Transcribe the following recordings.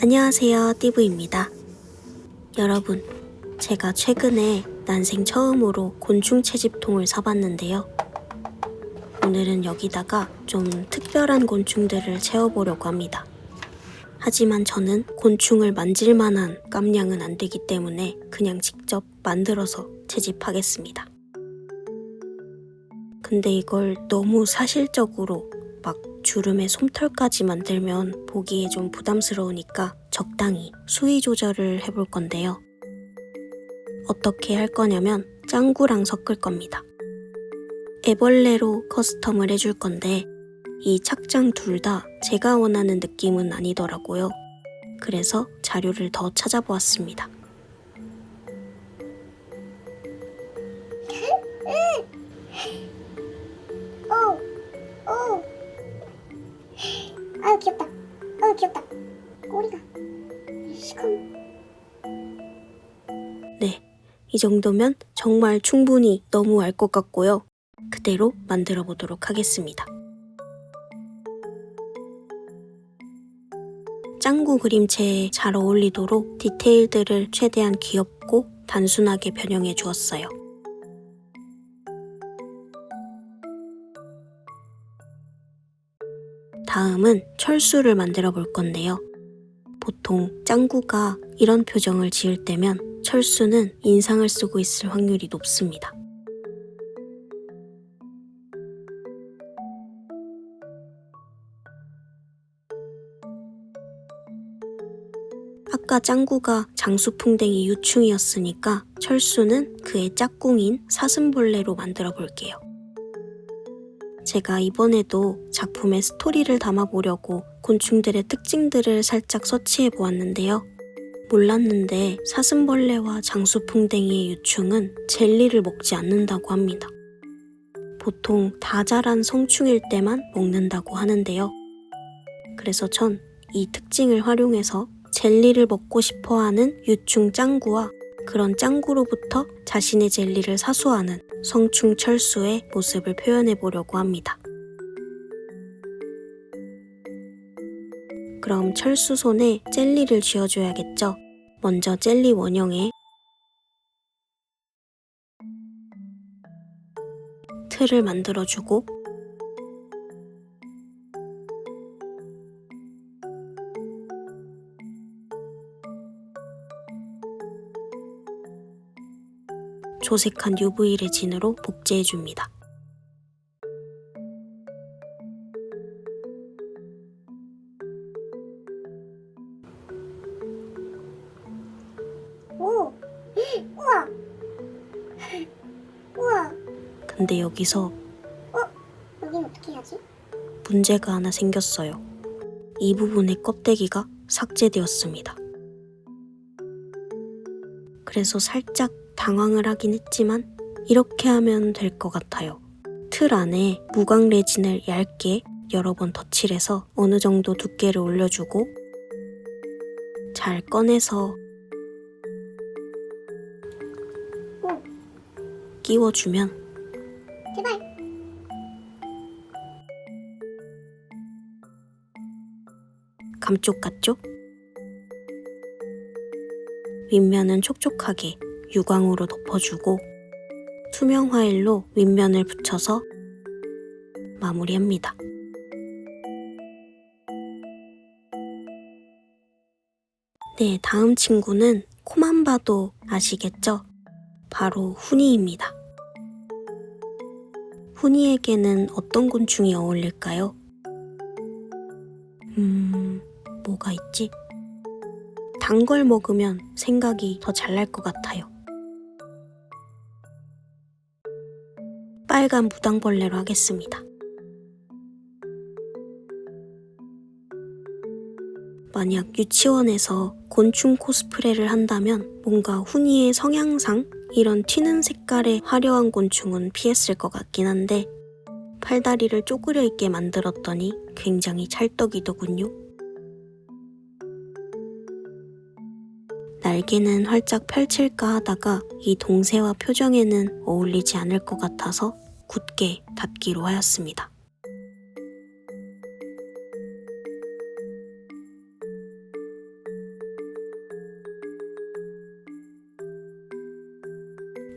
안녕하세요, 띠부입니다. 여러분, 제가 최근에 난생 처음으로 곤충 채집통을 사봤는데요. 오늘은 여기다가 좀 특별한 곤충들을 채워보려고 합니다. 하지만 저는 곤충을 만질 만한 깜냥은 안 되기 때문에 그냥 직접 만들어서 채집하겠습니다. 근데 이걸 너무 사실적으로 막 주름에 솜털까지 만들면 보기에 좀 부담스러우니까 적당히 수위 조절을 해볼 건데요. 어떻게 할 거냐면 짱구랑 섞을 겁니다. 애벌레로 커스텀을 해줄 건데 이 착장 둘 다 제가 원하는 느낌은 아니더라고요. 그래서 자료를 더 찾아보았습니다. 아유 귀엽다. 아유 귀엽다. 꼬리가 시커먼. 네, 이 정도면 정말 충분히 너무 알 것 같고요. 그대로 만들어 보도록 하겠습니다. 짱구 그림체에 잘 어울리도록 디테일들을 최대한 귀엽고 단순하게 변형해 주었어요. 다음은 철수를 만들어 볼 건데요. 보통 짱구가 이런 표정을 지을 때면 철수는 인상을 쓰고 있을 확률이 높습니다. 아까 짱구가 장수풍뎅이 유충이었으니까 철수는 그의 짝꿍인 사슴벌레로 만들어 볼게요. 제가 이번에도 작품에 스토리를 담아보려고 곤충들의 특징들을 살짝 서치해 보았는데요. 몰랐는데 사슴벌레와 장수풍뎅이의 유충은 젤리를 먹지 않는다고 합니다. 보통 다 자란 성충일 때만 먹는다고 하는데요. 그래서 전 이 특징을 활용해서 젤리를 먹고 싶어하는 유충 짱구와 그런 짱구로부터 자신의 젤리를 사수하는 성충 철수의 모습을 표현해 보려고 합니다. 그럼 철수 손에 젤리를 쥐어줘야겠죠? 먼저 젤리 원형에 틀을 만들어주고 조색한 UV 레진으로 복제해줍니다. 오, 우와, 우와. 근데 여기서 여긴 어떻게 해야지? 문제가 하나 생겼어요. 이 부분의 껍데기가 삭제되었습니다. 그래서 살짝 당황을 하긴 했지만 이렇게 하면 될 것 같아요. 틀 안에 무광 레진을 얇게 여러 번 덧칠해서 어느 정도 두께를 올려주고 잘 꺼내서 끼워주면 제발. 감쪽 같죠? 윗면은 촉촉하게 유광으로 덮어주고 투명 화일로 윗면을 붙여서 마무리합니다. 네, 다음 친구는 코만 봐도 아시겠죠? 바로 훈이입니다. 훈이에게는 어떤 곤충이 어울릴까요? 뭐가 있지? 단 걸 먹으면 생각이 더 잘 날 것 같아요. 빨간 무당벌레로 하겠습니다. 만약 유치원에서 곤충 코스프레를 한다면 뭔가 훈이의 성향상 이런 튀는 색깔의 화려한 곤충은 피했을 것 같긴 한데 팔다리를 쪼그려 있게 만들었더니 굉장히 찰떡이더군요. 날개는 활짝 펼칠까 하다가 이 동세와 표정에는 어울리지 않을 것 같아서 굳게 닫기로 하였습니다.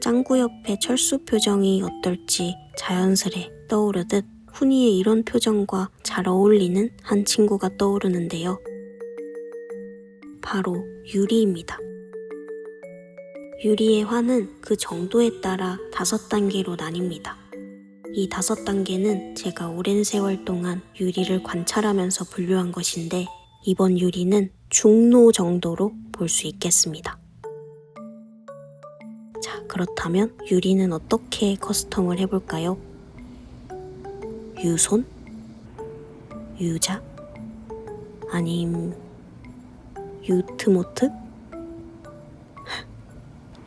짱구 옆에 철수 표정이 어떨지 자연스레 떠오르듯 훈이의 이런 표정과 잘 어울리는 한 친구가 떠오르는데요. 바로 유리입니다. 유리의 화는 그 정도에 따라 5단계로 나뉩니다. 이 5단계는 제가 오랜 세월 동안 유리를 관찰하면서 분류한 것인데 이번 유리는 중노 정도로 볼 수 있겠습니다. 자, 그렇다면 유리는 어떻게 커스텀을 해볼까요? 유손? 유자? 아님 유트모트?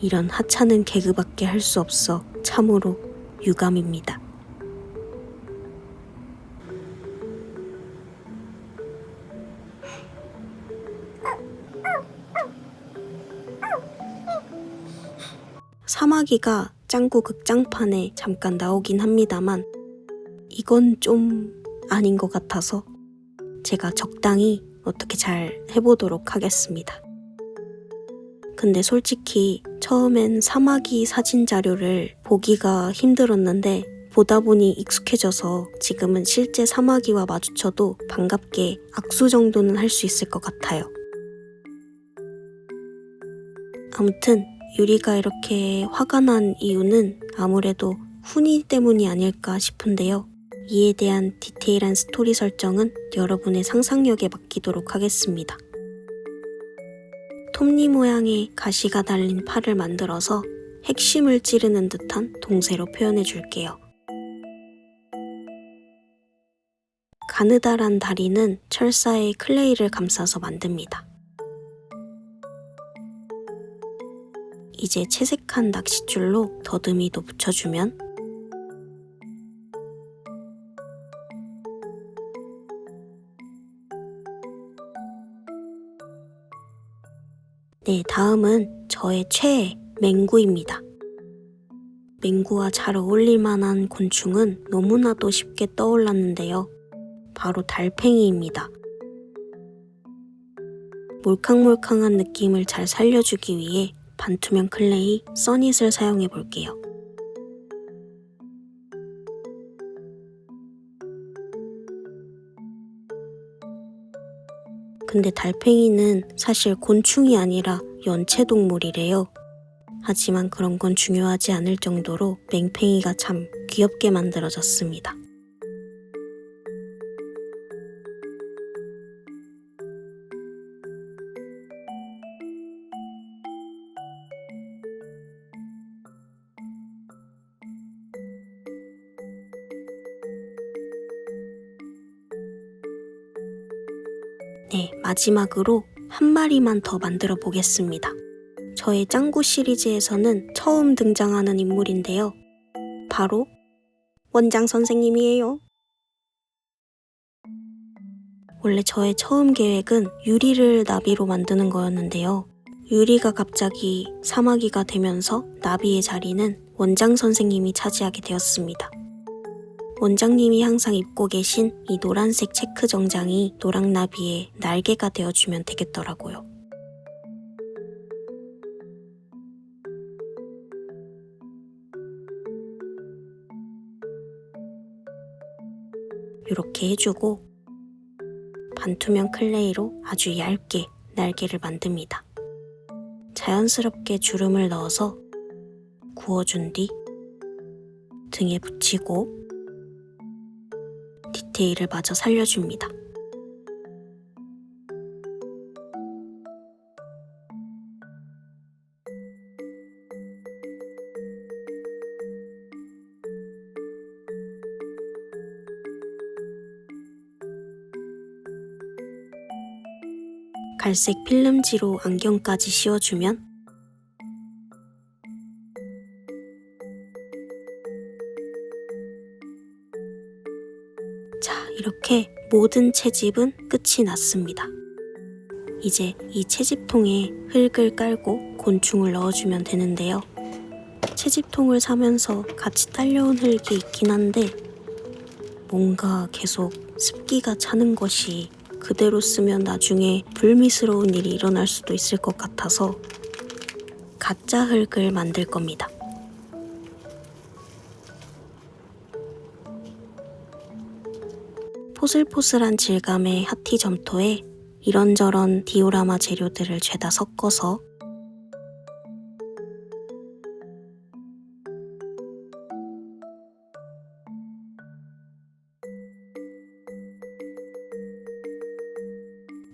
이런 하찮은 개그밖에 할 수 없어 참으로 유감입니다. 사마귀가 짱구 극장판에 잠깐 나오긴 합니다만 이건 좀 아닌 것 같아서 제가 적당히 어떻게 잘 해보도록 하겠습니다. 근데 솔직히 처음엔 사마귀 사진 자료를 보기가 힘들었는데 보다 보니 익숙해져서 지금은 실제 사마귀와 마주쳐도 반갑게 악수 정도는 할 수 있을 것 같아요. 아무튼 유리가 이렇게 화가 난 이유는 아무래도 훈이 때문이 아닐까 싶은데요. 이에 대한 디테일한 스토리 설정은 여러분의 상상력에 맡기도록 하겠습니다. 톱니 모양의 가시가 달린 팔을 만들어서 핵심을 찌르는 듯한 동세로 표현해 줄게요. 가느다란 다리는 철사에 클레이를 감싸서 만듭니다. 이제 채색한 낚싯줄로 더듬이도 붙여주면 네, 다음은 저의 최애 맹구입니다. 맹구와 잘 어울릴 만한 곤충은 너무나도 쉽게 떠올랐는데요. 바로 달팽이입니다. 몰캉몰캉한 느낌을 잘 살려주기 위해 반투명 클레이 써닛을 사용해 볼게요. 근데 달팽이는 사실 곤충이 아니라 연체동물이래요. 하지만 그런 건 중요하지 않을 정도로 맹팽이가 참 귀엽게 만들어졌습니다. 네, 마지막으로 한 마리만 더 만들어 보겠습니다. 저의 짱구 시리즈에서는 처음 등장하는 인물인데요. 바로 원장 선생님이에요. 원래 저의 처음 계획은 유리를 나비로 만드는 거였는데요. 유리가 갑자기 사마귀가 되면서 나비의 자리는 원장 선생님이 차지하게 되었습니다. 원장님이 항상 입고 계신 이 노란색 체크 정장이 노랑나비의 날개가 되어주면 되겠더라고요. 이렇게 해주고 반투명 클레이로 아주 얇게 날개를 만듭니다. 자연스럽게 주름을 넣어서 구워준 뒤 등에 붙이고 디테일을 마저 살려줍니다. 갈색 필름지로 안경까지 씌워주면 자, 이렇게 모든 채집은 끝이 났습니다. 이제 이 채집통에 흙을 깔고 곤충을 넣어주면 되는데요. 채집통을 사면서 같이 딸려온 흙이 있긴 한데 뭔가 계속 습기가 차는 것이 그대로 쓰면 나중에 불미스러운 일이 일어날 수도 있을 것 같아서 가짜 흙을 만들 겁니다. 포슬포슬한 질감의 하티 점토에 이런저런 디오라마 재료들을 죄다 섞어서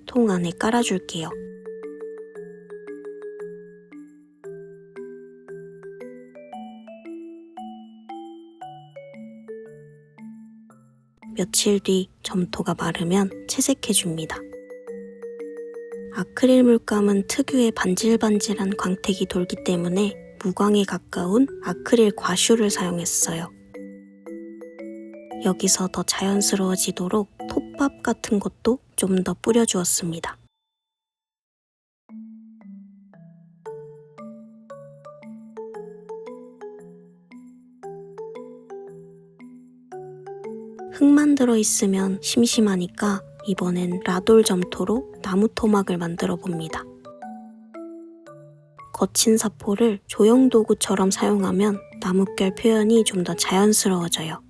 통 안에 깔아줄게요. 며칠 뒤 점토가 마르면 채색해줍니다. 아크릴 물감은 특유의 반질반질한 광택이 돌기 때문에 무광에 가까운 아크릴 과슈를 사용했어요. 여기서 더 자연스러워지도록 톱밥 같은 것도 좀 더 뿌려주었습니다. 흙만 들어있으면 심심하니까 이번엔 라돌 점토로 나무 토막을 만들어 봅니다. 거친 사포를 조형 도구처럼 사용하면 나뭇결 표현이 좀 더 자연스러워져요.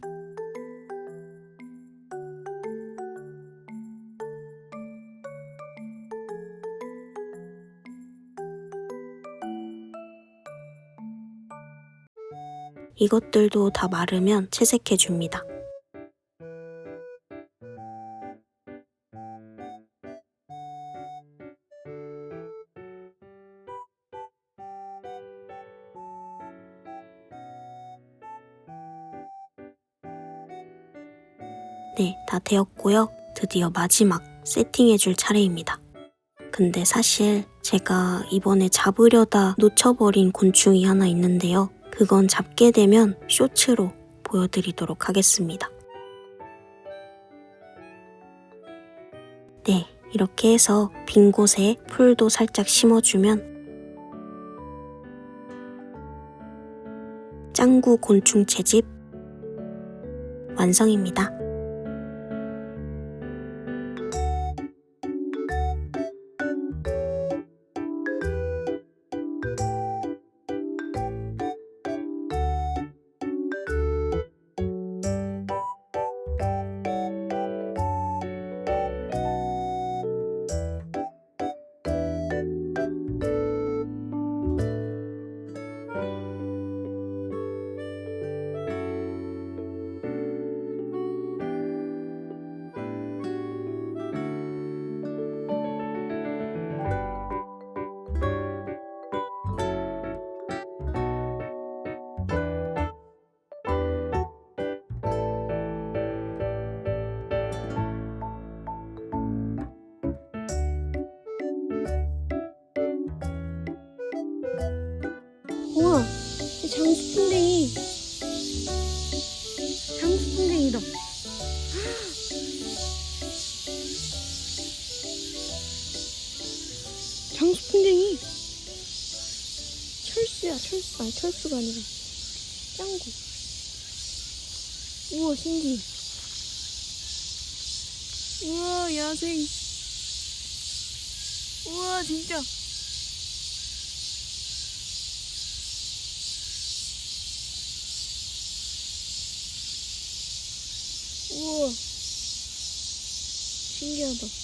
이것들도 다 마르면 채색해줍니다. 네, 다 되었고요. 드디어 마지막 세팅해줄 차례입니다. 근데 사실 제가 이번에 잡으려다 놓쳐버린 곤충이 하나 있는데요. 그건 잡게 되면 쇼츠로 보여드리도록 하겠습니다. 네, 이렇게 해서 빈 곳에 풀도 살짝 심어주면 짱구 곤충 채집 완성입니다. 우와, 장수풍뎅이. 장수풍뎅이다. 장수풍뎅이. 철수야, 철수. 아니, 철수가 아니라 짱구. 우와, 신기해. 우와, 야생. 우와, 진짜. 우와, 신기하다.